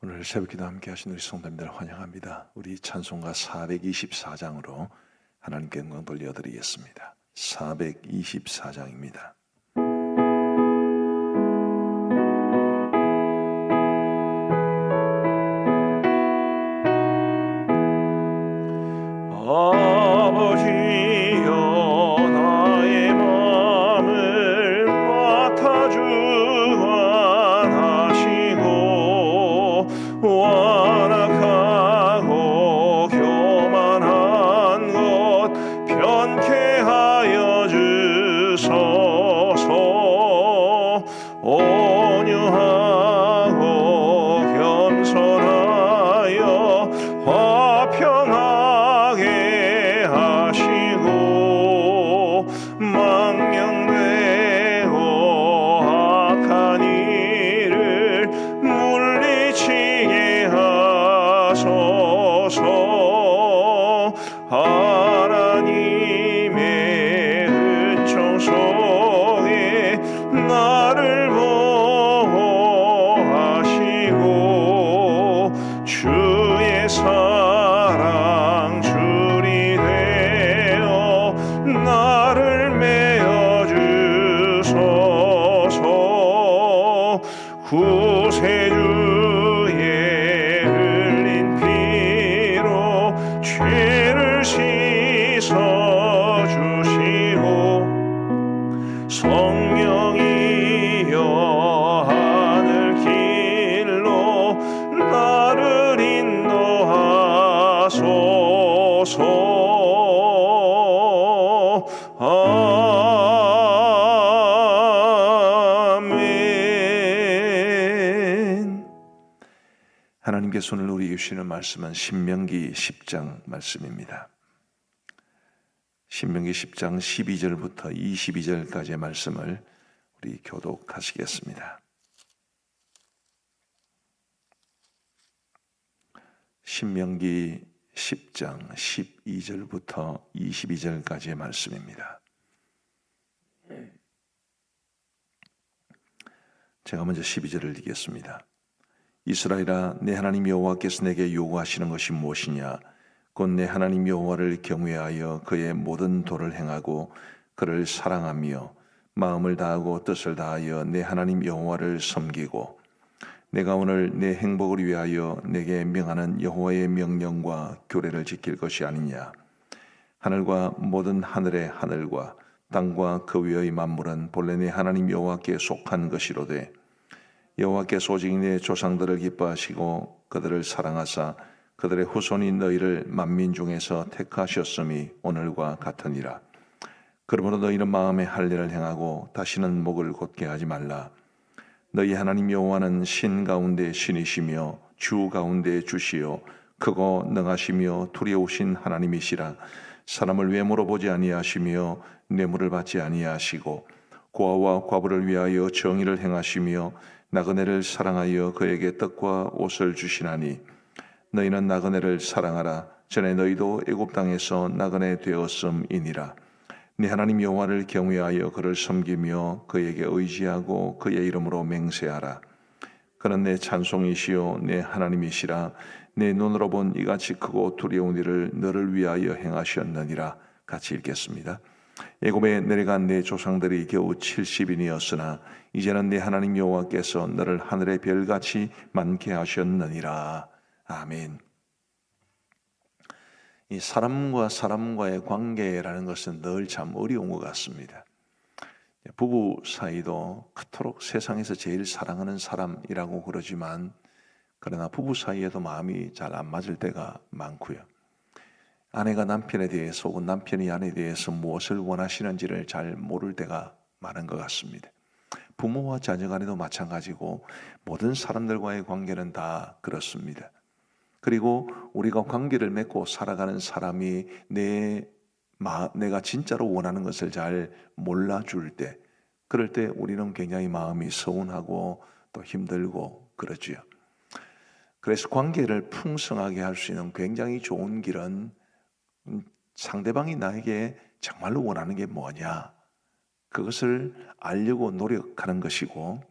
오늘 새벽기도 함께 하신 우리 성도님들 환영합니다. 우리 찬송가 424장으로 하나님께 영광 돌려드리겠습니다. 424장입니다. 아버지여 나의 마음을 맡아 주관하시고 완악하고 교만한 것 편케 하여 주소서. 온유하고 겸손하여 화평하게 하시고 망령되고 악한 일을 물리치게 하소서. 하나님의 은총 속에 나를 보호하시고 주의 사랑 줄이 되어 나를 메어 주소서. 구세주의 흘린 피로 죄를 씻어 주시고 성령이여 하늘 길로 나를 인도하소서. 아멘. 하나님께서 오늘 우리에게 주시는 말씀은 신명기 10장 말씀입니다. 신명기 10장 12절부터 22절까지의 말씀을 우리 교독하시겠습니다. 신명기 10장 12절부터 22절까지의 말씀입니다. 제가 먼저 12절을 읽겠습니다. 이스라엘아, 내 하나님 여호와께서 내게 요구하시는 것이 무엇이냐? 곧 내 하나님 여호와를 경외하여 그의 모든 도를 행하고 그를 사랑하며 마음을 다하고 뜻을 다하여 내 하나님 여호와를 섬기고 내가 오늘 내 행복을 위하여 내게 명하는 여호와의 명령과 규례를 지킬 것이 아니냐. 하늘과 모든 하늘의 하늘과 땅과 그 위의 만물은 본래 내 하나님 여호와께 속한 것이로되 여호와께서 오직 내 조상들을 기뻐하시고 그들을 사랑하사 그들의 후손이 너희를 만민 중에서 택하셨음이 오늘과 같으니라. 그러므로 너희는 마음에 할 일을 행하고 다시는 목을 곧게 하지 말라. 너희 하나님 여호와는 신 가운데 신이시며 주 가운데 주시요 크고 능하시며 두려우신 하나님이시라. 사람을 외모로 보지 아니하시며 뇌물을 받지 아니하시고 고아와 과부를 위하여 정의를 행하시며 나그네를 사랑하여 그에게 떡과 옷을 주시나니 너희는 나그네를 사랑하라. 전에 너희도 애굽 땅에서 나그네 되었음이니라. 네 하나님 여호와를 경외하여 그를 섬기며 그에게 의지하고 그의 이름으로 맹세하라. 그는 내 찬송이시요 내 하나님이시라. 내 눈으로 본 이같이 크고 두려운 일을 너를 위하여 행하셨느니라. 같이 읽겠습니다. 애굽에 내려간 내 조상들이 겨우 70인이었으나 이제는 내 하나님 여호와께서 너를 하늘의 별같이 많게 하셨느니라. 아멘. 이 사람과 사람과의 관계라는 것은 늘 참 어려운 것 같습니다. 부부 사이도 그토록 세상에서 제일 사랑하는 사람이라고 그러지만 그러나 부부 사이에도 마음이 잘 안 맞을 때가 많고요. 아내가 남편에 대해서 혹은 남편이 아내에 대해서 무엇을 원하시는지를 잘 모를 때가 많은 것 같습니다. 부모와 자녀 간에도 마찬가지고 모든 사람들과의 관계는 다 그렇습니다. 그리고 우리가 관계를 맺고 살아가는 사람이 내가 진짜로 원하는 것을 잘 몰라줄 때, 그럴 때 우리는 굉장히 마음이 서운하고 또 힘들고 그러지요. 그래서 관계를 풍성하게 할 수 있는 굉장히 좋은 길은 상대방이 나에게 정말로 원하는 게 뭐냐, 그것을 알려고 노력하는 것이고,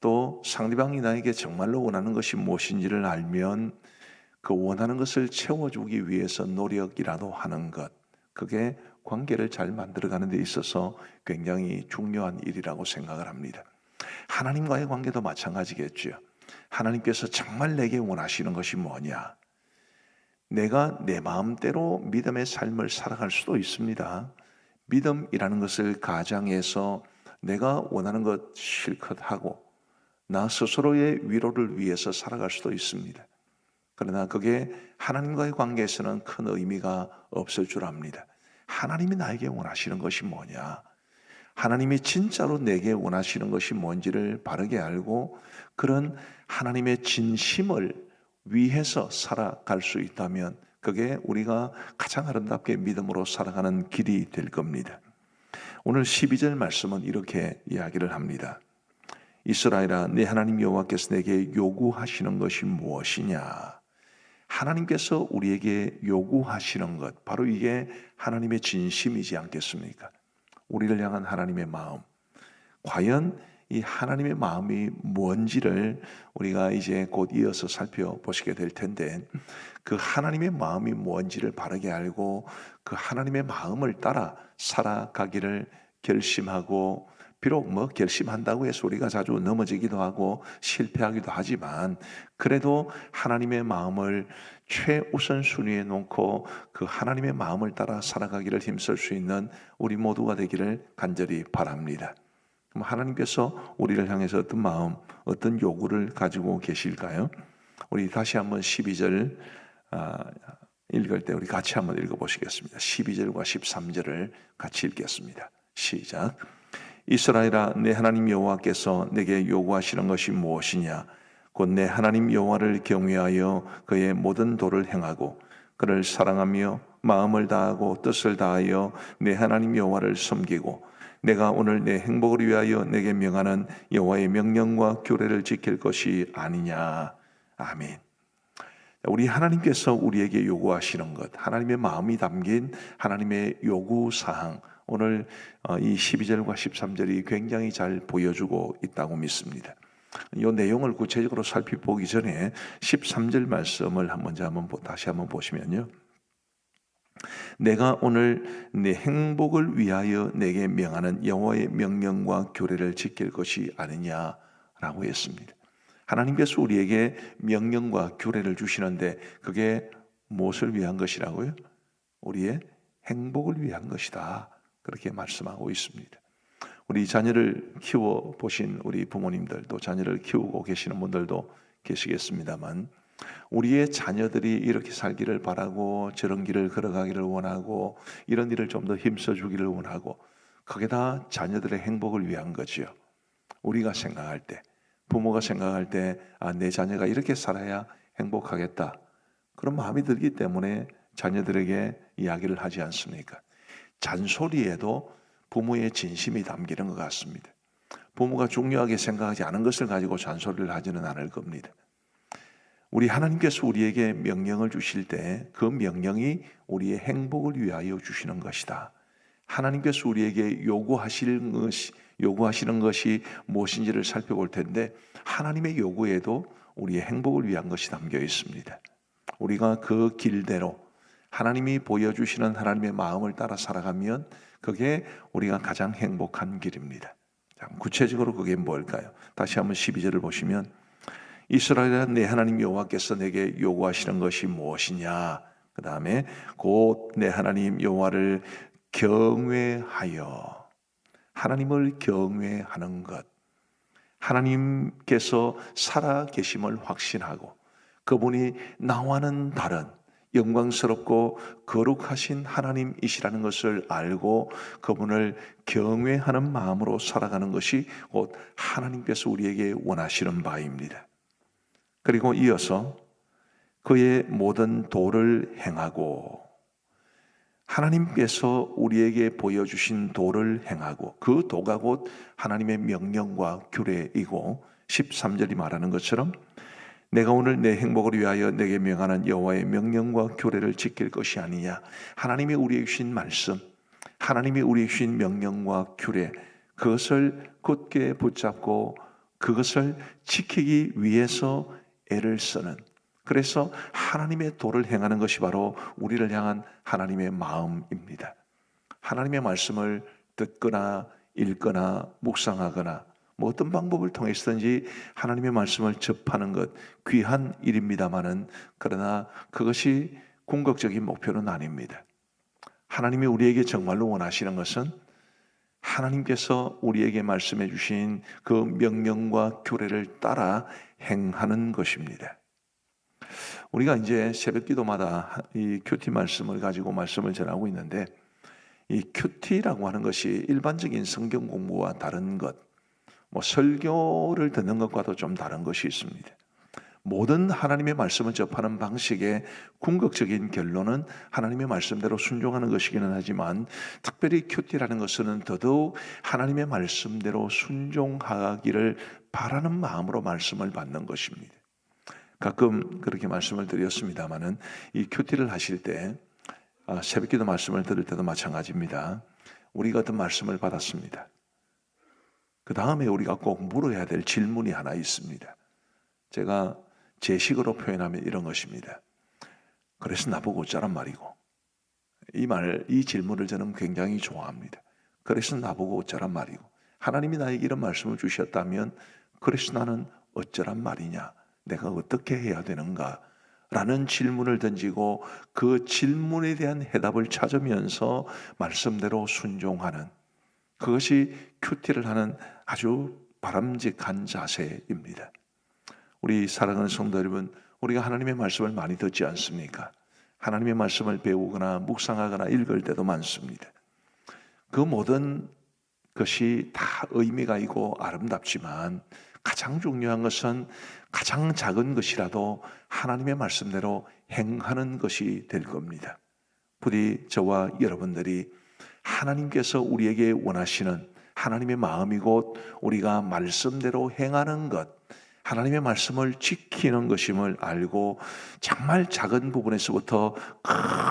또 상대방이 나에게 정말로 원하는 것이 무엇인지를 알면 그 원하는 것을 채워주기 위해서 노력이라도 하는 것, 그게 관계를 잘 만들어가는 데 있어서 굉장히 중요한 일이라고 생각을 합니다. 하나님과의 관계도 마찬가지겠죠. 하나님께서 정말 내게 원하시는 것이 뭐냐? 내가 내 마음대로 믿음의 삶을 살아갈 수도 있습니다. 믿음이라는 것을 가장해서 내가 원하는 것 실컷 하고 나 스스로의 위로를 위해서 살아갈 수도 있습니다. 그러나 그게 하나님과의 관계에서는 큰 의미가 없을 줄 압니다. 하나님이 나에게 원하시는 것이 뭐냐? 하나님이 진짜로 내게 원하시는 것이 뭔지를 바르게 알고 그런 하나님의 진심을 위해서 살아갈 수 있다면 그게 우리가 가장 아름답게 믿음으로 살아가는 길이 될 겁니다. 오늘 12절 말씀은 이렇게 이야기를 합니다. 이스라엘아, 내 하나님 여호와께서 내게 요구하시는 것이 무엇이냐? 하나님께서 우리에게 요구하시는 것, 바로 이게 하나님의 진심이지 않겠습니까? 우리를 향한 하나님의 마음. 과연 이 하나님의 마음이 뭔지를 우리가 이제 곧 이어서 살펴보시게 될 텐데, 그 하나님의 마음이 뭔지를 바르게 알고 그 하나님의 마음을 따라 살아가기를 결심하고, 비록 결심한다고 해서 우리가 자주 넘어지기도 하고 실패하기도 하지만 그래도 하나님의 마음을 최우선 순위에 놓고 그 하나님의 마음을 따라 살아가기를 힘쓸 수 있는 우리 모두가 되기를 간절히 바랍니다. 그럼 하나님께서 우리를 향해서 어떤 마음, 어떤 요구를 가지고 계실까요? 우리 다시 한번 12절 읽을 때 우리 같이 한번 읽어보시겠습니다. 12절과 13절을 같이 읽겠습니다. 시작. 이스라엘아, 내 하나님 여호와께서 내게 요구하시는 것이 무엇이냐? 곧 내 하나님 여호와를 경외하여 그의 모든 도를 행하고 그를 사랑하며 마음을 다하고 뜻을 다하여 내 하나님 여호와를 섬기고 내가 오늘 내 행복을 위하여 내게 명하는 여호와의 명령과 규례를 지킬 것이 아니냐. 아멘. 우리 하나님께서 우리에게 요구하시는 것, 하나님의 마음이 담긴 하나님의 요구사항, 오늘 이 12절과 13절이 굉장히 잘 보여주고 있다고 믿습니다. 이 내용을 구체적으로 살펴보기 전에 13절 말씀을 다시 한번 보시면요. 내가 오늘 내 행복을 위하여 내게 명하는 여호와의 명령과 규례를 지킬 것이 아니냐라고 했습니다. 하나님께서 우리에게 명령과 규례를 주시는데 그게 무엇을 위한 것이라고요? 우리의 행복을 위한 것이다. 그렇게 말씀하고 있습니다. 우리 자녀를 키워보신 우리 부모님들도 자녀를 키우고 계시는 분들도 계시겠습니다만 우리의 자녀들이 이렇게 살기를 바라고 저런 길을 걸어가기를 원하고 이런 일을 좀 더 힘써주기를 원하고 그게 다 자녀들의 행복을 위한 거지요. 우리가 생각할 때 부모가 생각할 때 내 자녀가 이렇게 살아야 행복하겠다. 그런 마음이 들기 때문에 자녀들에게 이야기를 하지 않습니까? 잔소리에도 부모의 진심이 담기는 것 같습니다. 부모가 중요하게 생각하지 않은 것을 가지고 잔소리를 하지는 않을 겁니다. 우리 하나님께서 우리에게 명령을 주실 때 그 명령이 우리의 행복을 위하여 주시는 것이다. 하나님께서 우리에게 요구하시는 것이 무엇인지를 살펴볼 텐데 하나님의 요구에도 우리의 행복을 위한 것이 담겨 있습니다. 우리가 그 길대로 하나님이 보여주시는 하나님의 마음을 따라 살아가면 그게 우리가 가장 행복한 길입니다. 구체적으로 그게 뭘까요? 다시 한번 12절을 보시면 이스라엘아, 내 하나님 여호와께서 내게 요구하시는 것이 무엇이냐? 그 다음에 곧 내 하나님 여호와를 경외하여, 하나님을 경외하는 것, 하나님께서 살아 계심을 확신하고 그분이 나와는 다른 영광스럽고 거룩하신 하나님이시라는 것을 알고 그분을 경외하는 마음으로 살아가는 것이 곧 하나님께서 우리에게 원하시는 바입니다. 그리고 이어서 그의 모든 도를 행하고, 하나님께서 우리에게 보여주신 도를 행하고 그 도가 곧 하나님의 명령과 규례이고 13절이 말하는 것처럼 내가 오늘 내 행복을 위하여 내게 명하는 여호와의 명령과 규례를 지킬 것이 아니냐. 하나님이 우리에게 주신 말씀, 하나님이 우리에게 주신 명령과 규례, 그것을 굳게 붙잡고 그것을 지키기 위해서 애를 쓰는, 그래서 하나님의 도를 행하는 것이 바로 우리를 향한 하나님의 마음입니다. 하나님의 말씀을 듣거나 읽거나 묵상하거나 어떤 방법을 통해서든지 하나님의 말씀을 접하는 것, 귀한 일입니다마는, 그러나 그것이 궁극적인 목표는 아닙니다. 하나님이 우리에게 정말로 원하시는 것은 하나님께서 우리에게 말씀해 주신 그 명령과 규례를 따라 행하는 것입니다. 우리가 이제 새벽 기도마다 이 큐티 말씀을 가지고 말씀을 전하고 있는데, 이 큐티라고 하는 것이 일반적인 성경 공부와 다른 것, 설교를 듣는 것과도 좀 다른 것이 있습니다. 모든 하나님의 말씀을 접하는 방식의 궁극적인 결론은 하나님의 말씀대로 순종하는 것이기는 하지만, 특별히 큐티라는 것은 더더욱 하나님의 말씀대로 순종하기를 바라는 마음으로 말씀을 받는 것입니다. 가끔 그렇게 말씀을 드렸습니다마는, 이 큐티를 하실 때 새벽기도 말씀을 들을 때도 마찬가지입니다. 우리가 어떤 말씀을 받았습니다. 그 다음에 우리가 꼭 물어야 될 질문이 하나 있습니다. 제가 제 식으로 표현하면 이런 것입니다. 그래서 나보고 어쩌란 말이고. 이 질문을 저는 굉장히 좋아합니다. 그래서 나보고 어쩌란 말이고. 하나님이 나에게 이런 말씀을 주셨다면 그래서 나는 어쩌란 말이냐, 내가 어떻게 해야 되는가 라는 질문을 던지고 그 질문에 대한 해답을 찾으면서 말씀대로 순종하는, 그것이 큐티를 하는 아주 바람직한 자세입니다. 우리 사랑하는 성도 여러분, 우리가 하나님의 말씀을 많이 듣지 않습니까? 하나님의 말씀을 배우거나 묵상하거나 읽을 때도 많습니다. 그 모든 것이 다 의미가 있고 아름답지만, 가장 중요한 것은 가장 작은 것이라도 하나님의 말씀대로 행하는 것이 될 겁니다. 부디 저와 여러분들이 하나님께서 우리에게 원하시는 하나님의 마음이 곧 우리가 말씀대로 행하는 것, 하나님의 말씀을 지키는 것임을 알고 정말 작은 부분에서부터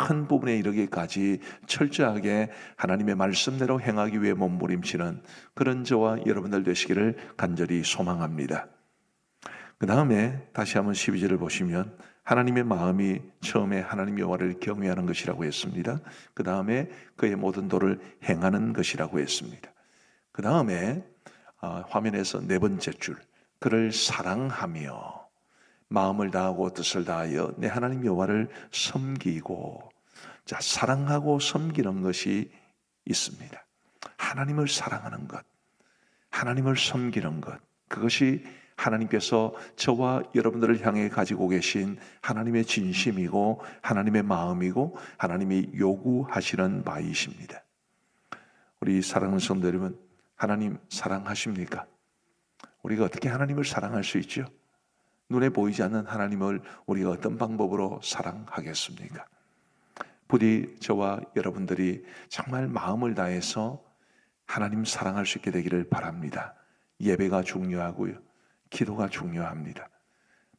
큰 부분에 이르기까지 철저하게 하나님의 말씀대로 행하기 위해 몸부림치는 그런 저와 여러분들 되시기를 간절히 소망합니다. 그 다음에 다시 한번 12절을 보시면, 하나님의 마음이 처음에 하나님 여호와를 경외하는 것이라고 했습니다. 그 다음에 그의 모든 도를 행하는 것이라고 했습니다. 그 다음에 화면에서 네 번째 줄, 그를 사랑하며 마음을 다하고 뜻을 다하여 내 하나님 여호와를 섬기고. 자, 사랑하고 섬기는 것이 있습니다. 하나님을 사랑하는 것, 하나님을 섬기는 것, 그것이 하나님께서 저와 여러분들을 향해 가지고 계신 하나님의 진심이고 하나님의 마음이고 하나님이 요구하시는 바이십니다. 우리 사랑하는 성도 여러분, 하나님 사랑하십니까? 우리가 어떻게 하나님을 사랑할 수 있죠? 눈에 보이지 않는 하나님을 우리가 어떤 방법으로 사랑하겠습니까? 부디 저와 여러분들이 정말 마음을 다해서 하나님 사랑할 수 있게 되기를 바랍니다. 예배가 중요하고요, 기도가 중요합니다.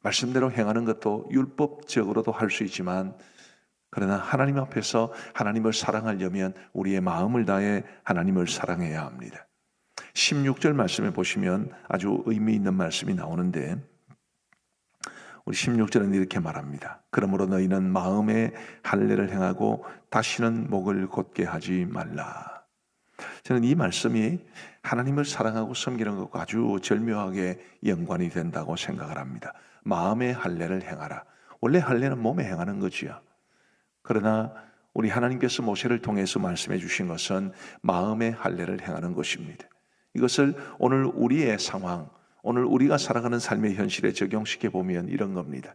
말씀대로 행하는 것도 율법적으로도 할 수 있지만, 그러나 하나님 앞에서 하나님을 사랑하려면 우리의 마음을 다해 하나님을 사랑해야 합니다. 16절 말씀에 보시면 아주 의미 있는 말씀이 나오는데, 우리 16절은 이렇게 말합니다. 그러므로 너희는 마음에 할례를 행하고 다시는 목을 곧게 하지 말라. 저는 이 말씀이 하나님을 사랑하고 섬기는 것과 아주 절묘하게 연관이 된다고 생각을 합니다. 마음의 할례를 행하라. 원래 할례는 몸에 행하는 거지요. 그러나 우리 하나님께서 모세를 통해서 말씀해 주신 것은 마음의 할례를 행하는 것입니다. 이것을 오늘 우리의 상황, 오늘 우리가 살아가는 삶의 현실에 적용시켜 보면 이런 겁니다.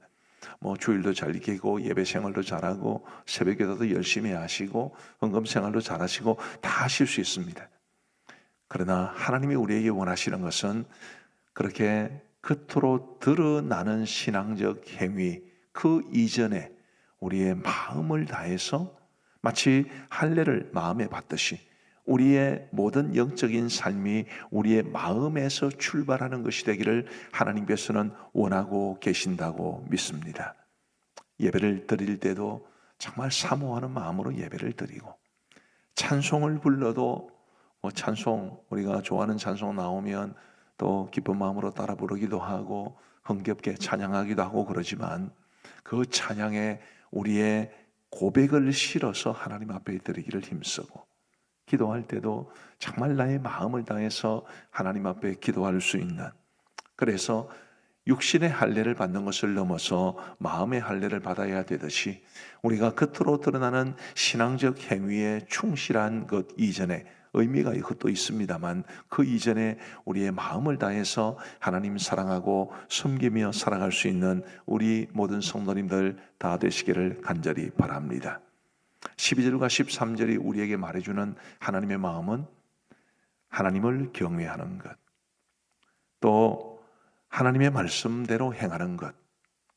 주일도 잘 지키고 예배 생활도 잘하고 새벽기도도 열심히 하시고 헌금 생활도 잘하시고 다 하실 수 있습니다. 그러나 하나님이 우리에게 원하시는 것은 그렇게 겉으로 드러나는 신앙적 행위, 그 이전에 우리의 마음을 다해서 마치 할례를 마음에 받듯이 우리의 모든 영적인 삶이 우리의 마음에서 출발하는 것이 되기를 하나님께서는 원하고 계신다고 믿습니다. 예배를 드릴 때도 정말 사모하는 마음으로 예배를 드리고, 찬송을 불러도 찬송, 우리가 좋아하는 찬송 나오면 또 기쁜 마음으로 따라 부르기도 하고 흥겹게 찬양하기도 하고 그러지만 그 찬양에 우리의 고백을 실어서 하나님 앞에 드리기를 힘쓰고 기도할 때도 정말 나의 마음을 다해서 하나님 앞에 기도할 수 있는, 그래서 육신의 할례를 받는 것을 넘어서 마음의 할례를 받아야 되듯이 우리가 겉으로 드러나는 신앙적 행위에 충실한 것 이전에 의미가 이것도 있습니다만 그 이전에 우리의 마음을 다해서 하나님 사랑하고 섬기며 살아갈 수 있는 우리 모든 성도님들 다 되시기를 간절히 바랍니다. 12절과 13절이 우리에게 말해주는 하나님의 마음은 하나님을 경외하는 것, 또 하나님의 말씀대로 행하는 것,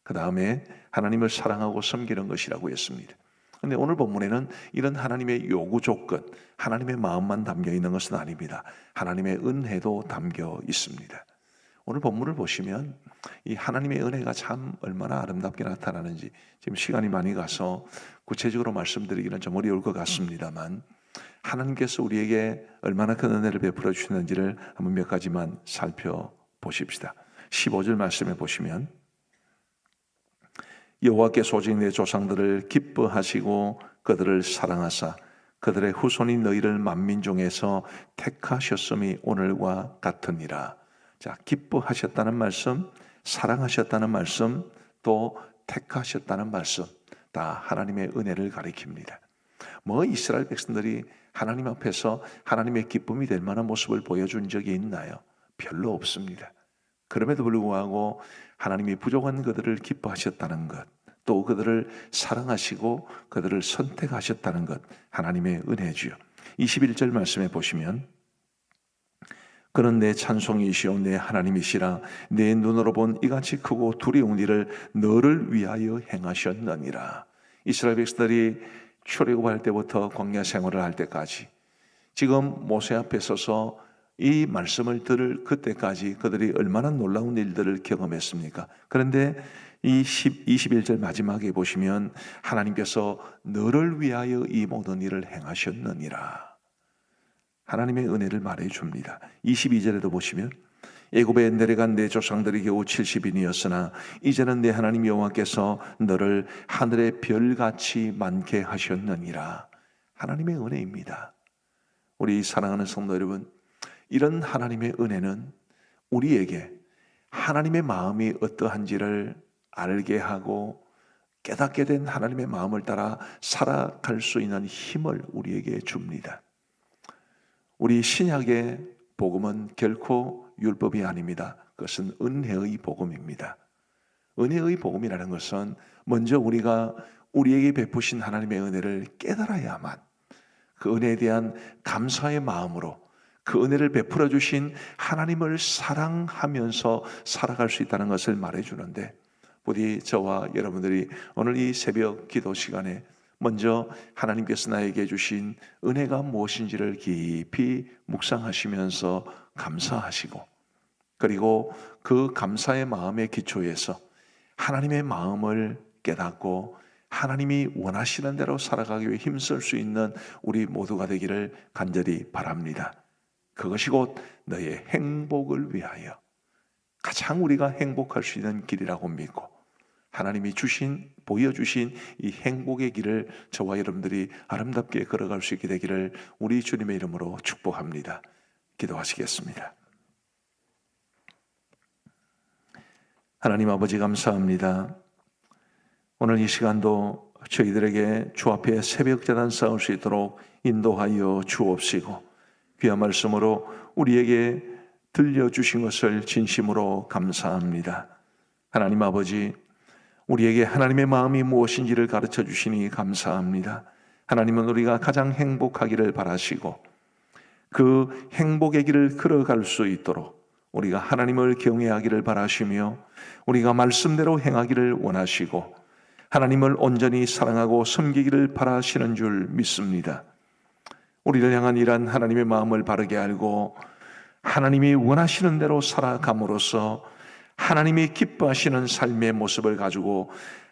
그 다음에 하나님을 사랑하고 섬기는 것이라고 했습니다. 그런데 오늘 본문에는 이런 하나님의 요구 조건, 하나님의 마음만 담겨 있는 것은 아닙니다. 하나님의 은혜도 담겨 있습니다. 오늘 본문을 보시면 이 하나님의 은혜가 참 얼마나 아름답게 나타나는지, 지금 시간이 많이 가서 구체적으로 말씀드리기는 좀 어려울 것 같습니다만 하나님께서 우리에게 얼마나 큰 은혜를 베풀어 주시는지를 한번 몇 가지만 살펴보십시다. 15절 말씀에 보시면 여호와께서 오직 내 조상들을 기뻐하시고 그들을 사랑하사 그들의 후손이 너희를 만민 중에서 택하셨음이 오늘과 같으니라. 자, 기뻐하셨다는 말씀, 사랑하셨다는 말씀, 또 택하셨다는 말씀, 다 하나님의 은혜를 가리킵니다. 뭐 이스라엘 백성들이 하나님 앞에서 하나님의 기쁨이 될 만한 모습을 보여준 적이 있나요? 별로 없습니다. 그럼에도 불구하고 하나님이 부족한 그들을 기뻐하셨다는 것, 또 그들을 사랑하시고 그들을 선택하셨다는 것, 하나님의 은혜지요. 21절 말씀에 보시면 그는 내 찬송이시오 내 하나님이시라 내 눈으로 본 이같이 크고 두려운 일을 너를 위하여 행하셨느니라. 이스라엘 백성들이 출애굽할 때부터 광야 생활을 할 때까지 지금 모세 앞에 서서 이 말씀을 들을 그때까지 그들이 얼마나 놀라운 일들을 경험했습니까? 그런데 이 21절 마지막에 보시면 하나님께서 너를 위하여 이 모든 일을 행하셨느니라. 하나님의 은혜를 말해 줍니다. 22절에도 보시면 애굽에 내려간 내 조상들이 겨우 70인이었으나 이제는 내 하나님 여호와께서 너를 하늘의 별같이 많게 하셨느니라. 하나님의 은혜입니다. 우리 사랑하는 성도 여러분, 이런 하나님의 은혜는 우리에게 하나님의 마음이 어떠한지를 알게 하고 깨닫게 된 하나님의 마음을 따라 살아갈 수 있는 힘을 우리에게 줍니다. 우리 신약의 복음은 결코 율법이 아닙니다. 그것은 은혜의 복음입니다. 은혜의 복음이라는 것은 먼저 우리가 우리에게 베푸신 하나님의 은혜를 깨달아야만 그 은혜에 대한 감사의 마음으로 그 은혜를 베풀어 주신 하나님을 사랑하면서 살아갈 수 있다는 것을 말해주는데, 부디 저와 여러분들이 오늘 이 새벽 기도 시간에 먼저 하나님께서 나에게 주신 은혜가 무엇인지를 깊이 묵상하시면서 감사하시고, 그리고 그 감사의 마음의 기초에서 하나님의 마음을 깨닫고 하나님이 원하시는 대로 살아가기 위해 힘쓸 수 있는 우리 모두가 되기를 간절히 바랍니다. 그것이 곧 너의 행복을 위하여 가장 우리가 행복할 수 있는 길이라고 믿고 하나님이 보여주신 이 행복의 길을 저와 여러분들이 아름답게 걸어갈 수 있게 되기를 우리 주님의 이름으로 축복합니다. 기도하시겠습니다. 하나님 아버지 감사합니다. 오늘 이 시간도 저희들에게 주 앞에 새벽 제단 쌓을 수 있도록 인도하여 주옵시고 귀한 말씀으로 우리에게 들려주신 것을 진심으로 감사합니다. 하나님 아버지, 우리에게 하나님의 마음이 무엇인지를 가르쳐 주시니 감사합니다. 하나님은 우리가 가장 행복하기를 바라시고 그 행복의 길을 걸어갈 수 있도록 우리가 하나님을 경외하기를 바라시며 우리가 말씀대로 행하기를 원하시고 하나님을 온전히 사랑하고 섬기기를 바라시는 줄 믿습니다. 우리를 향한 이러한 하나님의 마음을 바르게 알고 하나님이 원하시는 대로 살아감으로써 하나님이 기뻐하시는 삶의 모습을 가지고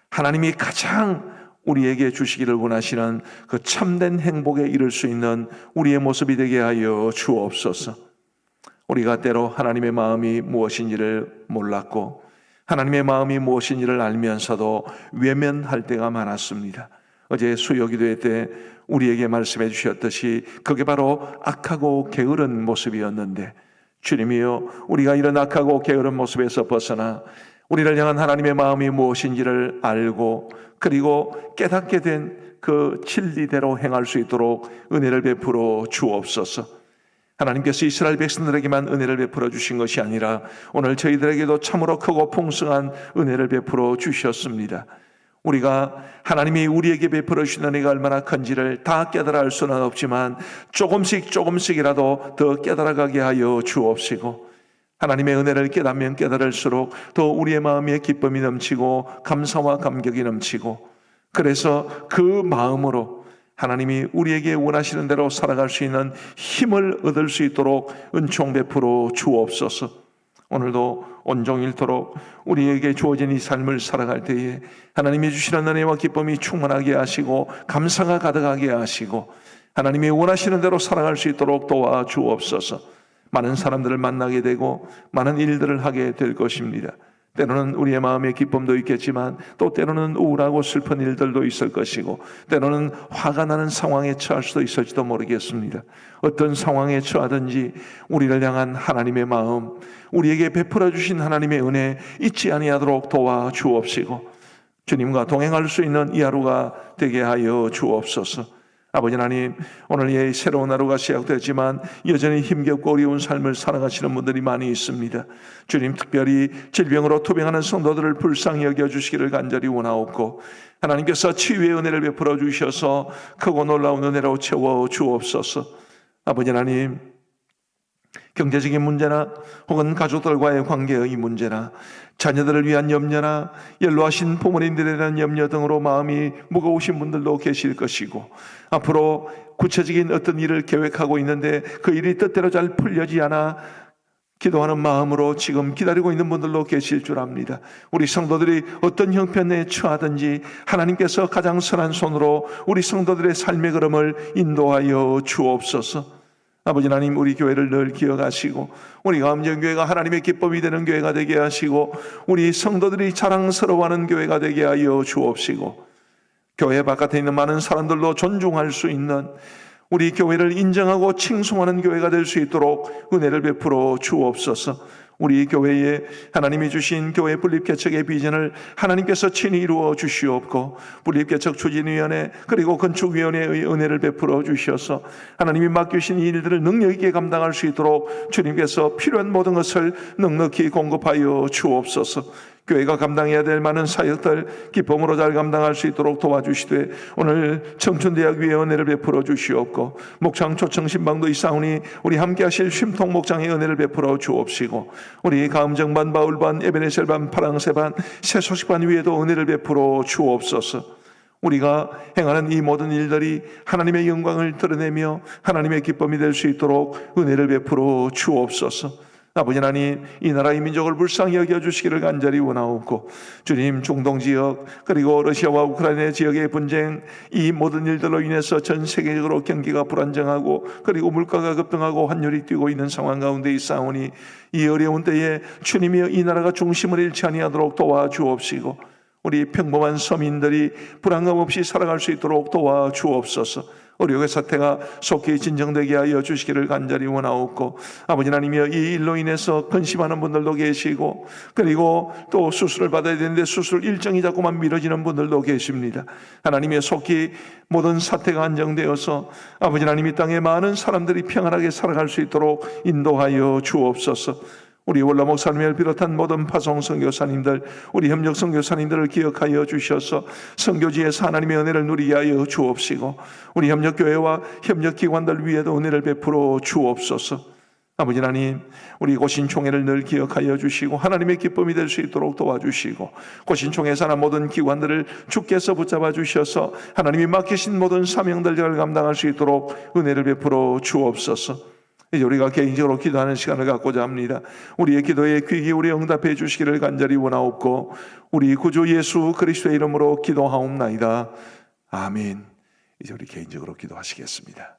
하나님이 가장 우리에게 주시기를 원하시는 그 참된 행복에 이를 수 있는 우리의 모습이 되게 하여 주옵소서. 우리가 때로 하나님의 마음이 무엇인지를 몰랐고 하나님의 마음이 무엇인지를 알면서도 외면할 때가 많았습니다. 어제 수요기도회 때 우리에게 말씀해 주셨듯이 그게 바로 악하고 게으른 모습이었는데, 주님이여, 우리가 이런 악하고 게으른 모습에서 벗어나 우리를 향한 하나님의 마음이 무엇인지를 알고 그리고 깨닫게 된 그 진리대로 행할 수 있도록 은혜를 베풀어 주옵소서. 하나님께서 이스라엘 백성들에게만 은혜를 베풀어 주신 것이 아니라 오늘 저희들에게도 참으로 크고 풍성한 은혜를 베풀어 주셨습니다. 우리가 하나님이 우리에게 베풀어 주신 은혜가 얼마나 큰지를 다 깨달아 알 수는 없지만 조금씩이라도 더 깨달아가게 하여 주옵시고, 하나님의 은혜를 깨닫면 깨달을수록 더 우리의 마음에 기쁨이 넘치고 감사와 감격이 넘치고, 그래서 그 마음으로 하나님이 우리에게 원하시는 대로 살아갈 수 있는 힘을 얻을 수 있도록 은총 베풀어 주옵소서. 오늘도 온종일토록 우리에게 주어진 이 삶을 살아갈 때에 하나님이 주시는 은혜와 기쁨이 충만하게 하시고 감사가 가득하게 하시고 하나님이 원하시는 대로 살아갈 수 있도록 도와주옵소서. 많은 사람들을 만나게 되고 많은 일들을 하게 될 것입니다. 때로는 우리의 마음에 기쁨도 있겠지만 또 때로는 우울하고 슬픈 일들도 있을 것이고 때로는 화가 나는 상황에 처할 수도 있을지도 모르겠습니다. 어떤 상황에 처하든지 우리를 향한 하나님의 마음, 우리에게 베풀어 주신 하나님의 은혜 잊지 아니하도록 도와주옵시고 주님과 동행할 수 있는 이 하루가 되게 하여 주옵소서. 아버지 하나님, 오늘 새로운 하루가 시작되었지만 여전히 힘겹고 어려운 삶을 살아가시는 분들이 많이 있습니다. 주님, 특별히 질병으로 투병하는 성도들을 불쌍히 여겨주시기를 간절히 원하옵고 하나님께서 치유의 은혜를 베풀어 주셔서 크고 놀라운 은혜로 채워 주옵소서. 아버지 하나님, 경제적인 문제나 혹은 가족들과의 관계의 문제나 자녀들을 위한 염려나 연로하신 부모님들에 대한 염려 등으로 마음이 무거우신 분들도 계실 것이고 앞으로 구체적인 어떤 일을 계획하고 있는데 그 일이 뜻대로 잘 풀려지 않아 기도하는 마음으로 지금 기다리고 있는 분들도 계실 줄 압니다. 우리 성도들이 어떤 형편에 처하든지 하나님께서 가장 선한 손으로 우리 성도들의 삶의 걸음을 인도하여 주옵소서. 아버지 하나님, 우리 교회를 늘 기억하시고 우리 가음정교회가 하나님의 기쁨이 되는 교회가 되게 하시고 우리 성도들이 자랑스러워하는 교회가 되게 하여 주옵시고 교회 바깥에 있는 많은 사람들도 존중할 수 있는 우리 교회를 인정하고 칭송하는 교회가 될 수 있도록 은혜를 베풀어 주옵소서. 우리 교회에 하나님이 주신 교회 분립개척의 비전을 하나님께서 친히 이루어 주시옵고 분립개척 추진위원회 그리고 건축위원회의 은혜를 베풀어 주셔서 하나님이 맡기신 이 일들을 능력 있게 감당할 수 있도록 주님께서 필요한 모든 것을 넉넉히 공급하여 주옵소서. 교회가 감당해야 될 많은 사역들 기쁨으로 잘 감당할 수 있도록 도와주시되 오늘 청춘대학 위에 은혜를 베풀어 주시옵고 목장 초청 신방도 있사오니 우리 함께 하실 쉼통 목장의 은혜를 베풀어 주옵시고 우리 가음정반 바울반 에베네셀반 파랑새반 새소식반 위에도 은혜를 베풀어 주옵소서. 우리가 행하는 이 모든 일들이 하나님의 영광을 드러내며 하나님의 기쁨이 될 수 있도록 은혜를 베풀어 주옵소서. 아버지 하나님, 이 나라의 민족을 불쌍히 여겨주시기를 간절히 원하옵고 주님, 중동지역 그리고 러시아와 우크라이나 지역의 분쟁 이 모든 일들로 인해서 전 세계적으로 경기가 불안정하고 그리고 물가가 급등하고 환율이 뛰고 있는 상황 가운데 있사오니 이 어려운 때에 주님이여 이 나라가 중심을 잃지 아니하도록 도와주옵시고 우리 평범한 서민들이 불안감 없이 살아갈 수 있도록 도와주옵소서. 의료의 사태가 속히 진정되게 하여 주시기를 간절히 원하옵고 아버지 하나님이여 이 일로 인해서 근심하는 분들도 계시고 그리고 또 수술을 받아야 되는데 수술 일정이 자꾸만 미뤄지는 분들도 계십니다. 하나님의 속히 모든 사태가 안정되어서 아버지 하나님 이 땅에 많은 사람들이 평안하게 살아갈 수 있도록 인도하여 주옵소서. 우리 원로 목사님을 비롯한 모든 파송 선교사님들, 우리 협력 선교사님들을 기억하여 주셔서 선교지에서 하나님의 은혜를 누리게 하여 주옵시고 우리 협력교회와 협력기관들 위에도 은혜를 베풀어 주옵소서. 아버지 하나님, 우리 고신총회를 늘 기억하여 주시고 하나님의 기쁨이 될 수 있도록 도와주시고 고신총회에 사는 모든 기관들을 주께서 붙잡아 주셔서 하나님이 맡기신 모든 사명들을 감당할 수 있도록 은혜를 베풀어 주옵소서. 이제 우리가 개인적으로 기도하는 시간을 갖고자 합니다. 우리의 기도에 귀 기울여 응답해 주시기를 간절히 원하옵고 우리 구주 예수 그리스도의 이름으로 기도하옵나이다. 아멘. 이제 우리 개인적으로 기도하시겠습니다.